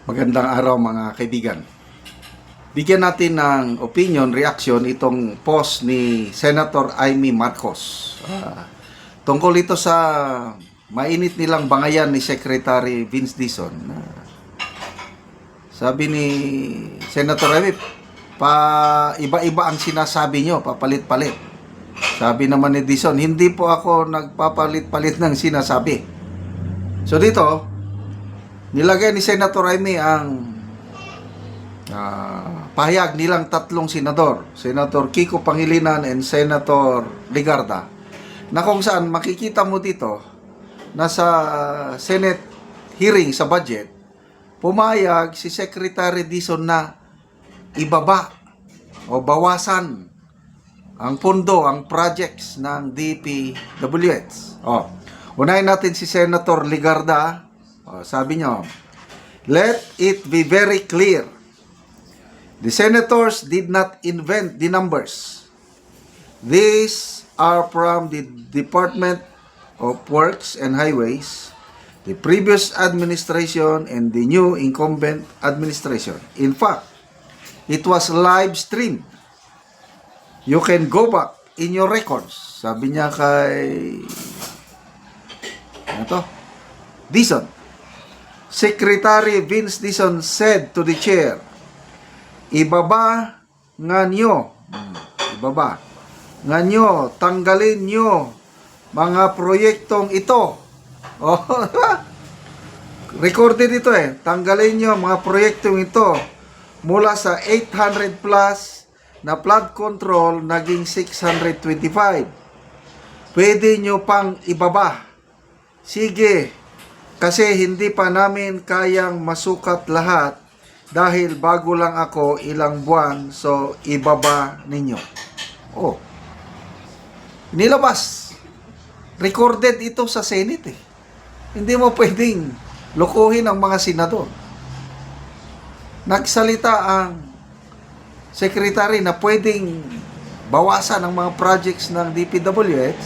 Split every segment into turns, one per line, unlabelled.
Magandang araw mga kaibigan. Bigyan natin ng opinion, reaction itong post ni Senator Amy Marcos. Tungkol ito sa mainit nilang bangayan ni Secretary Vince Dizon. Sabi ni Senator Amy, iba-iba ang sinasabi nyo, papalit-palit. Sabi naman ni Dizon, hindi po ako nagpapalit-palit ng sinasabi. So dito, nilagay ni Senator Amy ang pahayag nilang tatlong senador, Senator Kiko Pangilinan and Senator Ligarda, na kung saan makikita mo dito na sa Senate hearing sa budget, pumayag si Secretary Dizon na ibaba o bawasan ang pondo, ang projects ng DPWH. Unahin natin si Senator Ligarda. Sabi nyo, let it be very clear, the senators did not invent the numbers. These are from the Department of Works and Highways, the previous administration, and the new incumbent administration. In fact, it was live streamed. You can go back in your records. Sabi niya kay Dizon. Secretary Vince Dizon said to the chair, ibaba nga nyo, tanggalin nyo mga proyektong ito. Recorded ito tanggalin nyo mga proyektong ito mula sa 800 plus na flood control naging 625. Pwede nyo pang ibaba. Sige, kasi hindi pa namin kayang masukat lahat dahil bago lang ako ilang buwan, so ibaba ninyo. Nilabas. Recorded ito sa Senate Hindi mo pwedeng lokohin ang mga senador. Nagsalita ang secretary na pwedeng bawasan ang mga projects ng DPWH.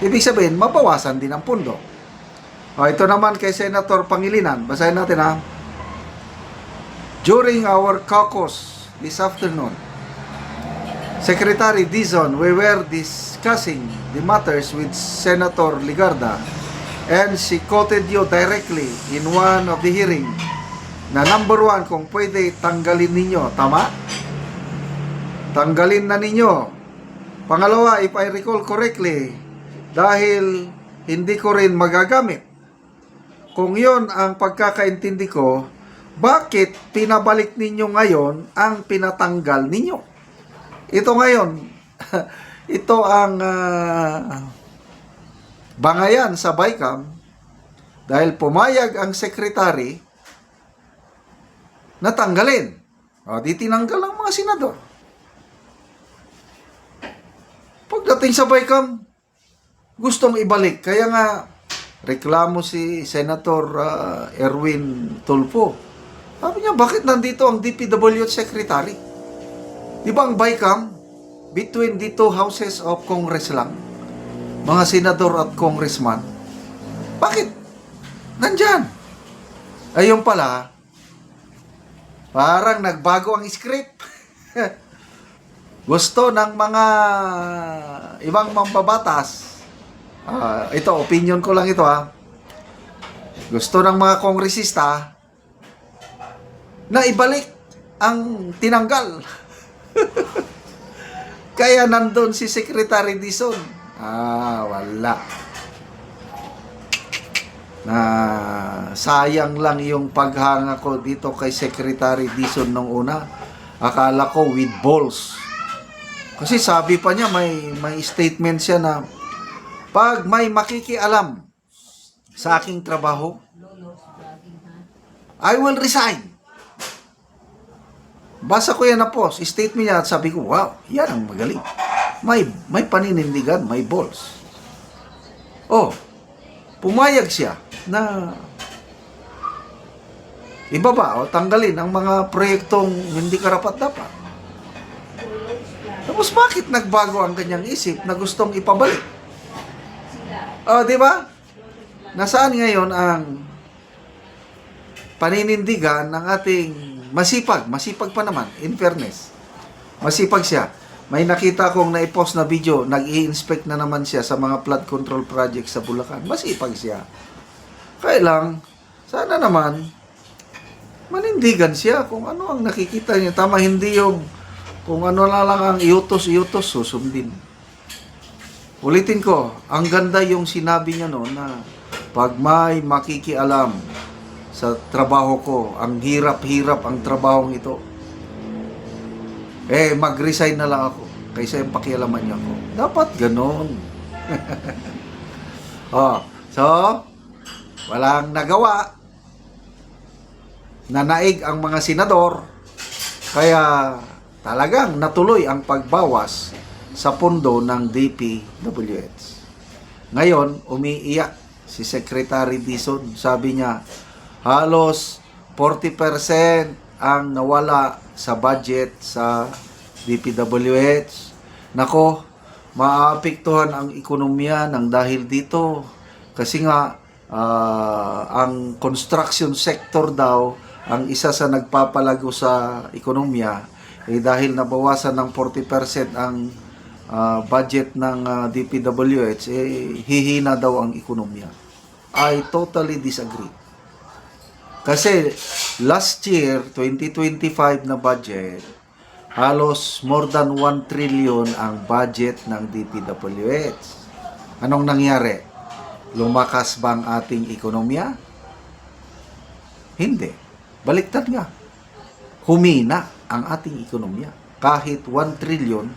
Ibig sabihin, mabawasan din ang pundo. Ito naman kay Senator Pangilinan. Basahin natin During our caucus this afternoon, Secretary Dizon, we were discussing the matters with Senator Ligarda, and she quoted you directly in one of the hearing na number 1, kung pwede tanggalin ninyo. Tama? Tanggalin na ninyo. Pangalawa, if I recall correctly, dahil hindi ko rin magagamit. Kung yon ang pagkakaintindi ko, bakit pinabalik ninyo ngayon ang pinatanggal ninyo? Ito ngayon, ito ang bangayan sa BICAM dahil pumayag ang sekretary na tanggalin. Di tinanggal ang mga senador. Pagdating sa BICAM, gustong ibalik. Kaya nga, reklamo si Senator Erwin Tulfo. Sabi niya, bakit nandito ang DPWH Secretary? Di ba ang BICAM, between the two houses of Congress lang, mga senador at congressman, bakit nandyan? Ayun pala, parang nagbago ang script. Gusto ng mga ibang mambabatas, ito, opinion ko lang ito gusto ng mga kongresista na ibalik ang tinanggal. Kaya nandun si Secretary Dizon. Wala. Sayang lang yung paghanga ko dito kay Secretary Dizon nung una. Akala ko with balls. Kasi sabi pa niya, may statement siya na pag may makikialam sa aking trabaho, I will resign. Basa ko yan na post, statement niya at sabi ko, wow, yan ang magaling. May paninindigan, may balls. Pumayag siya na ibaba o tanggalin ang mga proyektong hindi karapat-dapat. Tapos bakit nagbago ang kanyang isip na gustong ipabalik? Di ba? Nasaan ngayon ang paninindigan ng ating masipag pa naman, in fairness. Masipag siya. May nakita kong na-post na video, nag-i-inspect na naman siya sa mga flood control project sa Bulacan. Masipag siya. Kaya lang, sana naman, manindigan siya kung ano ang nakikita niya. Tama, hindi yung kung ano na lang ang iutos, susundin. Ulitin ko, ang ganda yung sinabi niya noon na pag may makikialam sa trabaho ko, ang hirap-hirap ang trabahong ito, mag-resign na lang ako kaysa yung pakialaman niya ako. Dapat ganon. So, walang nagawa. Nanaig ang mga senador, kaya talagang natuloy ang pagbawas sa pondo ng DPWH. Ngayon, umiiyak si Secretary Dizon. Sabi niya, halos 40% ang nawala sa budget sa DPWH. Nako, maapektuhan ang ekonomiya ng dahil dito. Kasi nga, ang construction sector daw, ang isa sa nagpapalago sa ekonomiya, dahil nabawasan ng 40% ang budget ng DPWH, hihina daw ang ekonomiya. I totally disagree. Kasi last year, 2025 na budget, halos more than 1 trillion ang budget ng DPWH. Anong nangyari? Lumakas ba ang ating ekonomiya? Hindi. Baliktad nga. Humina ang ating ekonomiya. Kahit 1 trillion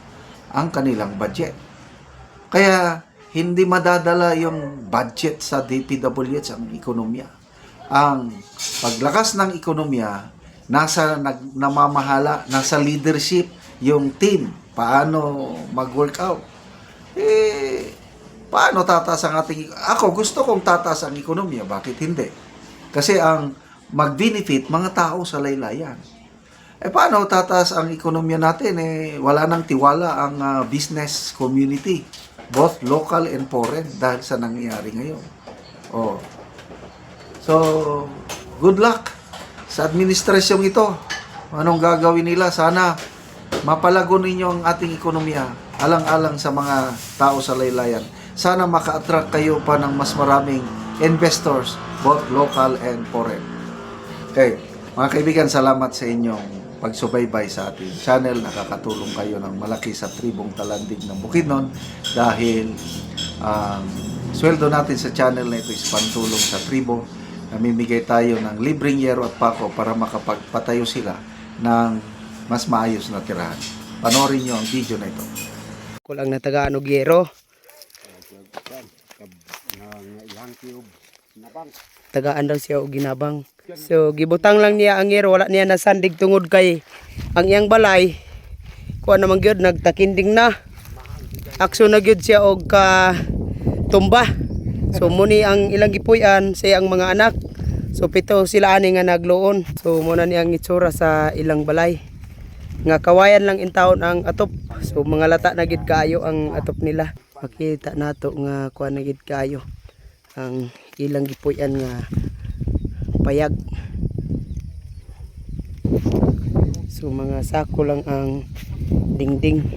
ang kanilang budget. Kaya hindi madadala yung budget sa DPWH ang ekonomiya. Ang paglakas ng ekonomiya, namamahala, nasa leadership yung team. Paano mag-work out? Paano tataas ang ating... Ako, gusto kong tataas ang ekonomiya. Bakit hindi? Kasi ang mag-benefit, mga tao sa laylayan. Paano tataas ang ekonomiya natin? Wala nang tiwala ang business community, both local and foreign, dahil sa nangyayari ngayon. So, good luck sa administrasyong ito. Anong gagawin nila? Sana mapalago ninyo ang ating ekonomiya, alang-alang sa mga tao sa laylayan. Sana maka-attract kayo pa ng mas maraming investors, both local and foreign. Okay, mga kaibigan, salamat sa inyong pagsubaybay sa ating channel. Nakakatulong kayo ng malaki sa tribong Talandig ng Bukidnon dahil sweldo natin sa channel na ito is pantulong sa tribo. Namimigay tayo ng libreng yero at pako para makapagpatayo sila ng mas maayos na tirahan. Panoorin nyo ang video na ito.
Kulang na tagaan og yero. Tagaan daw siya og ginabang. So gibutang lang niya ang yero, wala niya nasandig tungod kay ang iyang balay kuha naman gyud nagtakinding na. Akso na gyud siya og ka tumba. So muni ang ilang gipuy-an sa iyang mga anak. So pito sila ani nga nagluon. So mo na ni ang itsura sa ilang balay. Nga kawayan lang in taon ang atop. So mga lata na gid kaayo ang atop nila. Makita nato nga kuha na gid kaayo ang ilang gipuy-an nga payag. So mga sako lang ang dingding.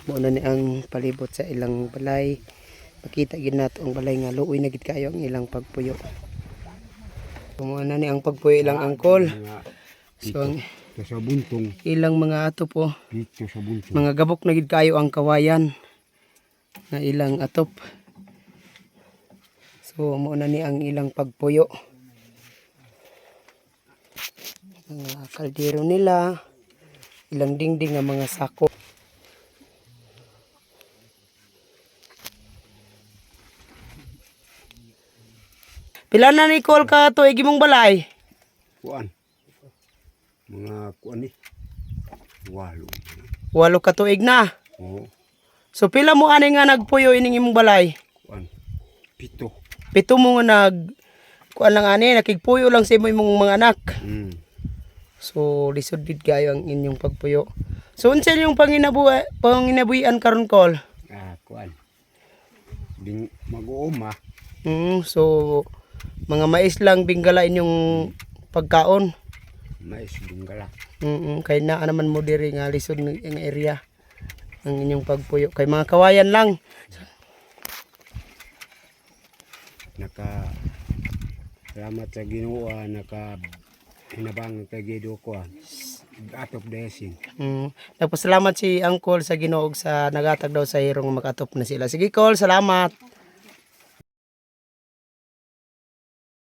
Muna ni ang palibot sa ilang balay. Pakita gid nato ang balay nga luoy na gid kayo ang ilang pagpuyo. Muna ni ang pagpuyo ilang angkol. So ang
sa buntong
ilang mga atop
dito sa buntong.
mga gabok na gid kayo ang kawayan na ilang atop. So muna ni ang ilang pagpuyo. Mga kaldero nila, ilang dingding nga mga sako. Pila na ni Col ka tuig imong balay?
Kuan. Mga kuan ni. Walo.
8 ka tuig na.
Oo.
So pila mo ani nga nagpuyo ining imong balay?
Kuan. 7.
7 mo nga kuan lang ani nakigpuyo lang sa imong mga anak. So lisod gid kayo ang inyong pagpuyo. So unsa yung panginabuhian karon Col?
Kuan. Ding mag-uuma.
So Mga mais lang bingala inyong pagkaon.
Mais bunggala.
Kay naa naman mo diri nga lisod ng area ang inyong pagpuyo. Kay mga kawayan lang.
Naka salamat sa Ginoo, naka hinabang kay Gido ko atop dayasin.
Nagpasalamat si Uncle sa Ginoo sa nagatag daw sa hirong makatop na sila. Sige, Col, salamat.